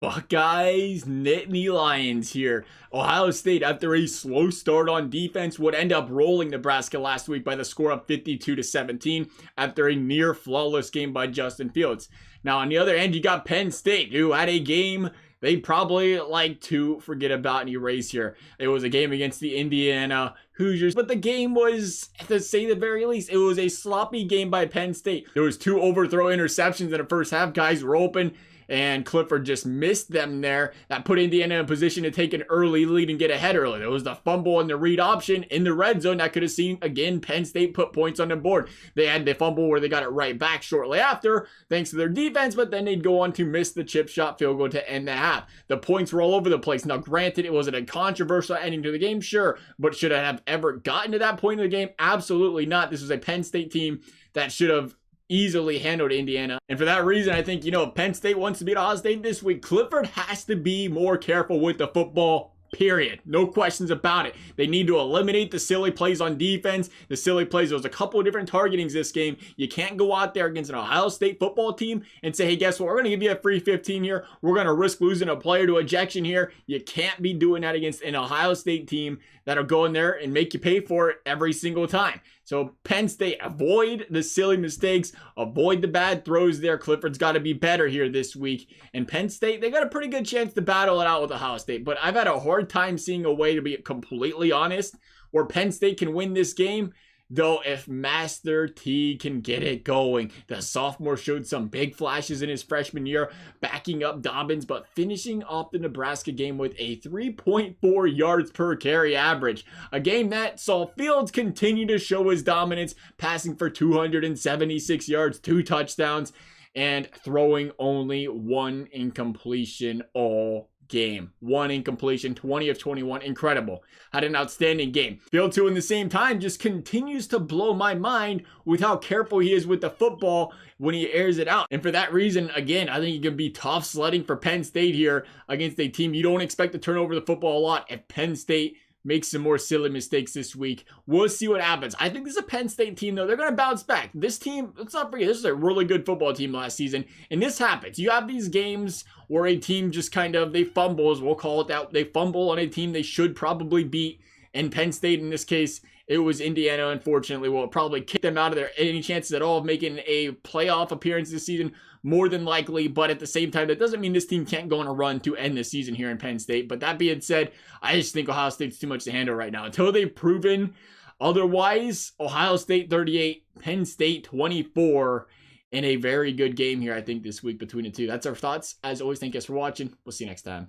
Buckeyes, Nittany Lions here. Ohio State, after a slow start on defense, would end up rolling Nebraska last week by the score of 52-17 after a near flawless game by Justin Fields. Now, on the other end, you got Penn State, who had a game they probably like to forget about and erase here. It was a game against the Indiana Hoosiers, but the game was, to say the very least, it was a sloppy game by Penn State. There was 2 overthrow interceptions in the first half. Guys were open, and Clifford just missed them there. That put Indiana in a position to take an early lead and get ahead early. There was the fumble and the read option in the red zone that could have seen, again, Penn State put points on the board. They had the fumble where they got it right back shortly after, thanks to their defense, but then they'd go on to miss the chip shot field goal to end the half. The points were all over the place. Now, granted, it wasn't a controversial ending to the game, sure, but should I have ever gotten to that point in the game? Absolutely not. This was a Penn State team that should have easily handled Indiana. And for that reason, I think, if Penn State wants to beat Ohio State this week, Clifford has to be more careful with the football. Period. No questions about it. They need to eliminate the silly plays on defense. The silly plays, there was a couple of different targetings this game. You can't go out there against an Ohio State football team and say, hey, guess what? We're going to give you a free 15 here. We're going to risk losing a player to ejection here. You can't be doing that against an Ohio State team that'll go in there and make you pay for it every single time. So Penn State, avoid the silly mistakes, avoid the bad throws there. Clifford's got to be better here this week. And Penn State, they got a pretty good chance to battle it out with Ohio State. But I've had a hard time seeing a way, to be completely honest, where Penn State can win this game. Though if Master T can get it going. The sophomore showed some big flashes in his freshman year, backing up Dobbins, but finishing off the Nebraska game with a 3.4 yards per carry average. A game that saw Fields continue to show his dominance, passing for 276 yards, 2 touchdowns, and throwing only 1 incompletion all game. 1 incompletion, 20 of 21. Incredible. Had an outstanding game. Fields, who in the same time just continues to blow my mind with how careful he is with the football when he airs it out. And for that reason, again, I think it can be tough sledding for Penn State here against a team you don't expect to turn over the football a lot. If Penn State makes some more silly mistakes this week, we'll see what happens. I think this is a Penn State team, though. They're going to bounce back. This team, let's not forget, this is a really good football team last season, and this happens. You have these games where a team just kind of, they fumbles, we'll call it that. They fumble on a team they should probably beat, and Penn State, in this case, it was Indiana, unfortunately, will probably kick them out of there. Any chances at all of making a playoff appearance this season? More than likely, but at the same time, that doesn't mean this team can't go on a run to end the season here in Penn State. But that being said, I just think Ohio State's too much to handle right now. Until they've proven otherwise, Ohio State 38, Penn State 24, in a very good game here, I think, this week between the two. That's our thoughts. As always, thank you guys for watching. We'll see you next time.